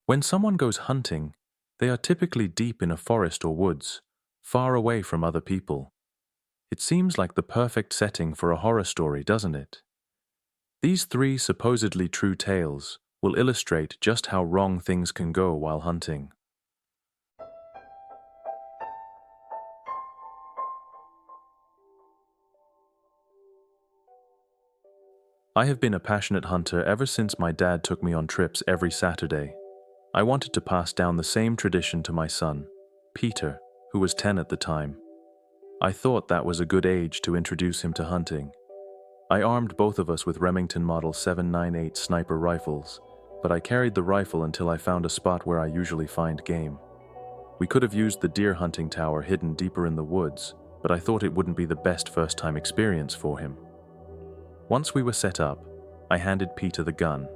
When someone goes hunting, they are typically deep in a forest or woods, far away from other people. It seems like the perfect setting for a horror story, doesn't it? These three supposedly true tales will illustrate just how wrong things can go while hunting. I have been a passionate hunter ever since my dad took me on trips every Saturday. I wanted to pass down the same tradition to my son, Peter, who was 10 at the time. I thought that was a good age to introduce him to hunting. I armed both of us with Remington Model 798 sniper rifles, but I carried the rifle until I found a spot where I usually find game. We could have used the deer hunting tower hidden deeper in the woods, but I thought it wouldn't be the best first-time experience for him. Once we were set up, I handed Peter the gun.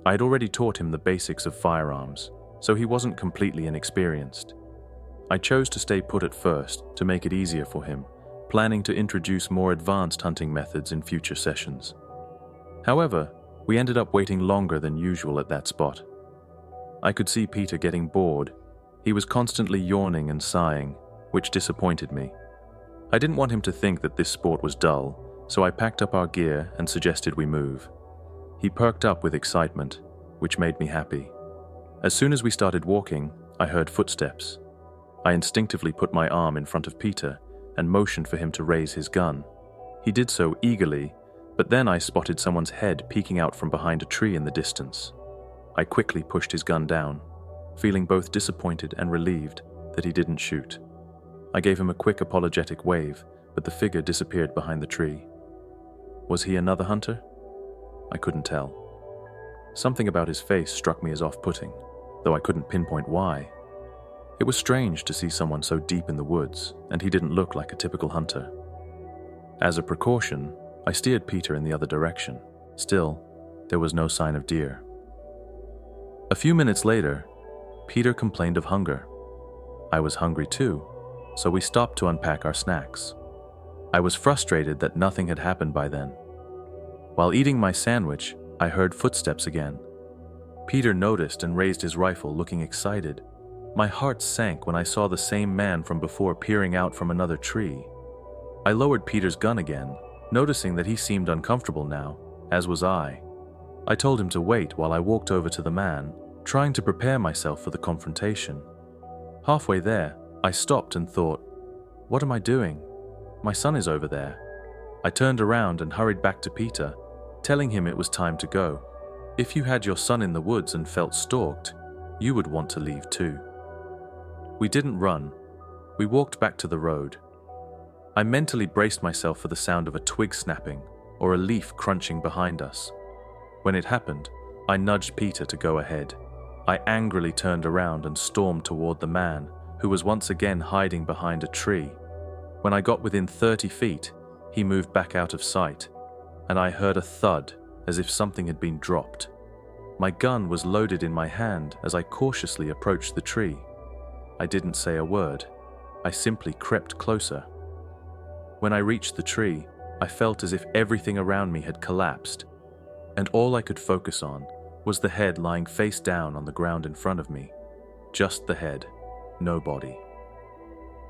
I had already taught him the basics of firearms, so he wasn't completely inexperienced. I chose to stay put at first to make it easier for him, planning to introduce more advanced hunting methods in future sessions. However, we ended up waiting longer than usual at that spot. I could see Peter getting bored. He was constantly yawning and sighing, which disappointed me. I didn't want him to think that this sport was dull, so I packed up our gear and suggested we move. He perked up with excitement, which made me happy. As soon as we started walking, I heard footsteps. I instinctively put my arm in front of Peter and motioned for him to raise his gun. He did so eagerly, but then I spotted someone's head peeking out from behind a tree in the distance. I quickly pushed his gun down, feeling both disappointed and relieved that he didn't shoot. I gave him a quick apologetic wave, but the figure disappeared behind the tree. Was he another hunter? I couldn't tell. Something about his face struck me as off-putting, though I couldn't pinpoint why. It was strange to see someone so deep in the woods, and he didn't look like a typical hunter. As a precaution, I steered Peter in the other direction. Still, there was no sign of deer. A few minutes later, Peter complained of hunger. I was hungry too, so we stopped to unpack our snacks. I was frustrated that nothing had happened by then. While eating my sandwich, I heard footsteps again. Peter noticed and raised his rifle, looking excited. My heart sank when I saw the same man from before peering out from another tree. I lowered Peter's gun again, noticing that he seemed uncomfortable now, as was I. I told him to wait while I walked over to the man, trying to prepare myself for the confrontation. Halfway there, I stopped and thought, what am I doing? My son is over there. I turned around and hurried back to Peter, telling him it was time to go. If you had your son in the woods and felt stalked, you would want to leave too. We didn't run. We walked back to the road. I mentally braced myself for the sound of a twig snapping or a leaf crunching behind us. When it happened, I nudged Peter to go ahead. I angrily turned around and stormed toward the man, who was once again hiding behind a tree. When I got within 30 feet, he moved back out of sight, and I heard a thud as if something had been dropped. My gun was loaded in my hand as I cautiously approached the tree. I didn't say a word. I simply crept closer. When I reached the tree, I felt as if everything around me had collapsed, and all I could focus on was the head lying face down on the ground in front of me. Just the head, no body.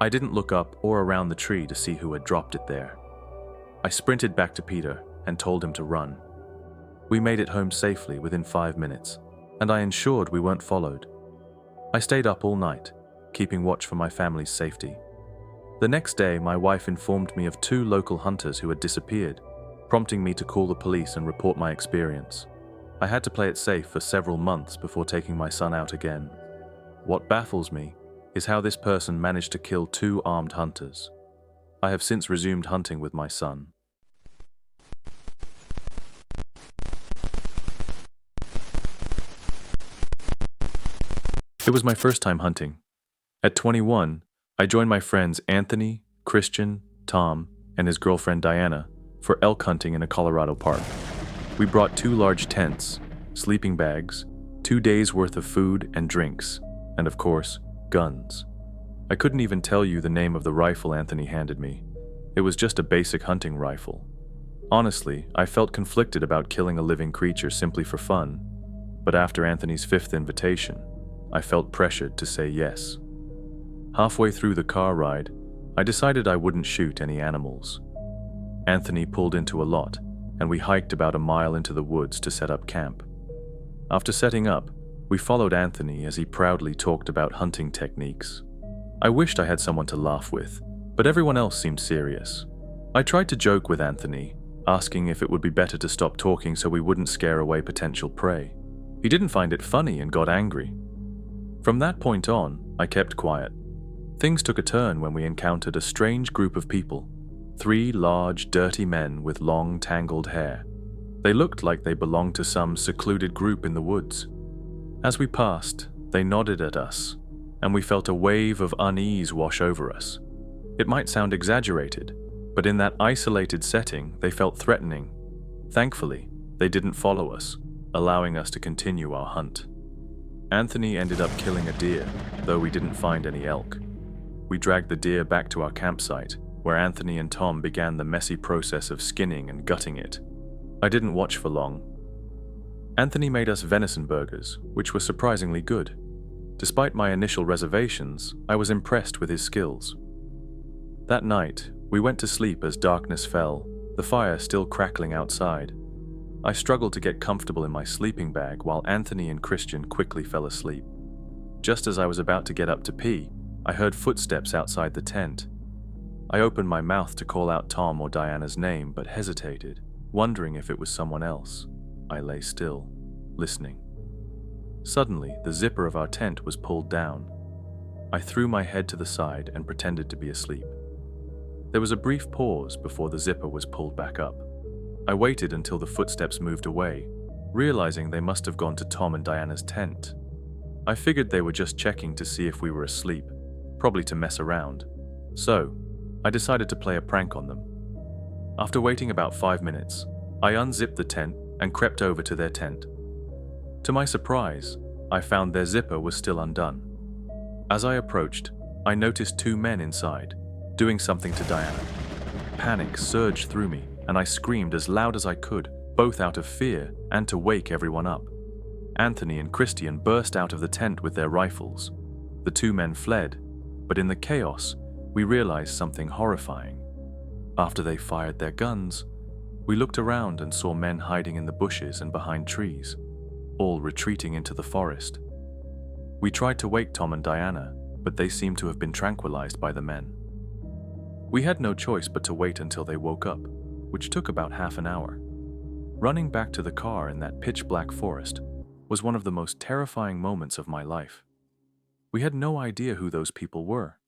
I didn't look up or around the tree to see who had dropped it there. I sprinted back to Peter and told him to run. We made it home safely within 5 minutes, and I ensured we weren't followed. I stayed up all night, keeping watch for my family's safety. The next day, my wife informed me of 2 local hunters who had disappeared, prompting me to call the police and report my experience. I had to play it safe for several months before taking my son out again. What baffles me is how this person managed to kill 2 armed hunters. I have since resumed hunting with my son. It was my first time hunting. At 21, I joined my friends Anthony, Christian, Tom, and his girlfriend Diana for elk hunting in a Colorado park. We brought 2 large tents, sleeping bags, 2 days' worth of food and drinks, and of course, guns. I couldn't even tell you the name of the rifle Anthony handed me. It was just a basic hunting rifle. Honestly, I felt conflicted about killing a living creature simply for fun. but after Anthony's fifth invitation, I felt pressured to say yes. Halfway through the car ride, I decided I wouldn't shoot any animals. Anthony pulled into a lot, and we hiked about a mile into the woods to set up camp. After setting up, we followed Anthony as he proudly talked about hunting techniques. I wished I had someone to laugh with, but everyone else seemed serious. I tried to joke with Anthony, asking if it would be better to stop talking so we wouldn't scare away potential prey. He didn't find it funny and got angry. From that point on, I kept quiet. Things took a turn when we encountered a strange group of people. 3 large, dirty men with long, tangled hair. They looked like they belonged to some secluded group in the woods. As we passed, they nodded at us, and we felt a wave of unease wash over us. It might sound exaggerated, but in that isolated setting, they felt threatening. Thankfully, they didn't follow us, allowing us to continue our hunt. Anthony ended up killing a deer, though we didn't find any elk. We dragged the deer back to our campsite, where Anthony and Tom began the messy process of skinning and gutting it. I didn't watch for long. Anthony made us venison burgers, which were surprisingly good. Despite my initial reservations, I was impressed with his skills. That night, we went to sleep as darkness fell, the fire still crackling outside. I struggled to get comfortable in my sleeping bag while Anthony and Christian quickly fell asleep. Just as I was about to get up to pee, I heard footsteps outside the tent. I opened my mouth to call out Tom or Diana's name, but hesitated, wondering if it was someone else. I lay still, listening. Suddenly, the zipper of our tent was pulled down. I threw my head to the side and pretended to be asleep. There was a brief pause before the zipper was pulled back up. I waited until the footsteps moved away, realizing they must have gone to Tom and Diana's tent. I figured they were just checking to see if we were asleep, probably to mess around. So, I decided to play a prank on them. After waiting about 5 minutes, I unzipped the tent and crept over to their tent. To my surprise, I found their zipper was still undone. As I approached, I noticed 2 men inside, doing something to Diana. Panic surged through me, and I screamed as loud as I could, both out of fear and to wake everyone up. Anthony and Christian burst out of the tent with their rifles. The 2 men fled, but in the chaos, we realized something horrifying. After they fired their guns, we looked around and saw men hiding in the bushes and behind trees, all retreating into the forest. We tried to wake Tom and Diana, but they seemed to have been tranquilized by the men. We had no choice but to wait until they woke up, which took about half an hour. Running back to the car in that pitch-black forest was one of the most terrifying moments of my life. We had no idea who those people were.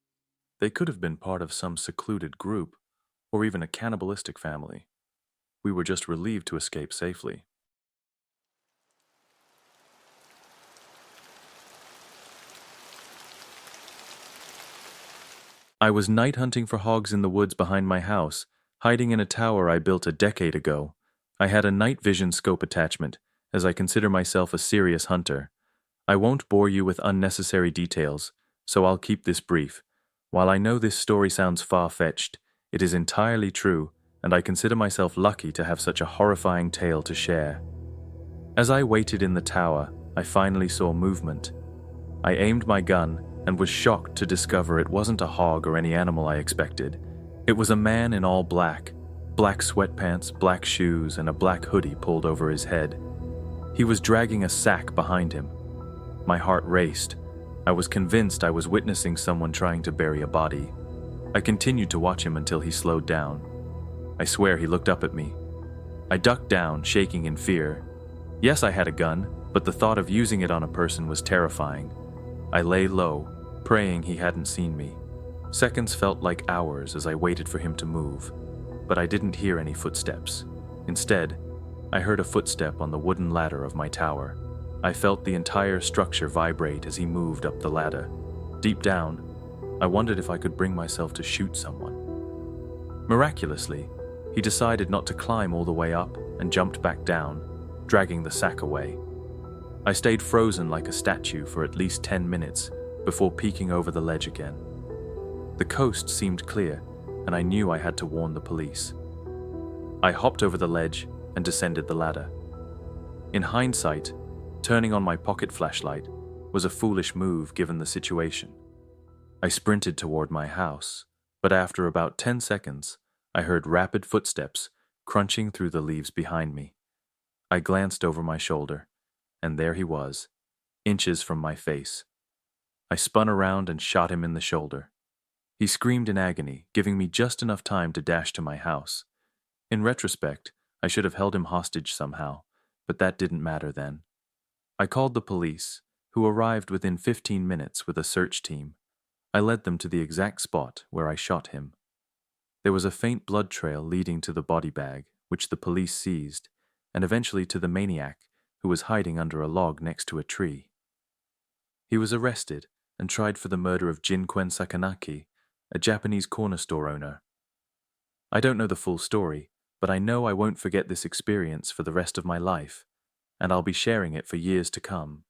They could have been part of some secluded group, or even a cannibalistic family. We were just relieved to escape safely. I was night hunting for hogs in the woods behind my house, hiding in a tower I built a decade ago. I had a night vision scope attachment, as I consider myself a serious hunter. I won't bore you with unnecessary details, so I'll keep this brief. While I know this story sounds far-fetched, it is entirely true, and I consider myself lucky to have such a horrifying tale to share. As I waited in the tower, I finally saw movement. I aimed my gun and was shocked to discover it wasn't a hog or any animal I expected. It was a man in all black sweatpants, black shoes, and a black hoodie pulled over his head. He was dragging a sack behind him. My heart raced. I was convinced I was witnessing someone trying to bury a body. I continued to watch him until he slowed down. I swear he looked up at me. I ducked down, shaking in fear. Yes, I had a gun, but the thought of using it on a person was terrifying. I lay low, praying he hadn't seen me. Seconds felt like hours as I waited for him to move, but I didn't hear any footsteps. Instead, I heard a footstep on the wooden ladder of my tower. I felt the entire structure vibrate as he moved up the ladder. Deep down, I wondered if I could bring myself to shoot someone. Miraculously, he decided not to climb all the way up and jumped back down, dragging the sack away. I stayed frozen like a statue for at least 10 minutes before peeking over the ledge again. The coast seemed clear, and I knew I had to warn the police. I hopped over the ledge and descended the ladder. In hindsight, Turning on my pocket flashlight was a foolish move given the situation. I sprinted toward my house, but after about 10 seconds, I heard rapid footsteps crunching through the leaves behind me. I glanced over my shoulder, and there he was, inches from my face. I spun around and shot him in the shoulder. He screamed in agony, giving me just enough time to dash to my house. In retrospect, I should have held him hostage somehow, but that didn't matter then. I called the police, who arrived within 15 minutes with a search team. I led them to the exact spot where I shot him. There was a faint blood trail leading to the body bag, which the police seized, and eventually to the maniac, who was hiding under a log next to a tree. He was arrested and tried for the murder of Jinkwen Sakanaki, a Japanese corner store owner. I don't know the full story, but I know I won't forget this experience for the rest of my life, and I'll be sharing it for years to come.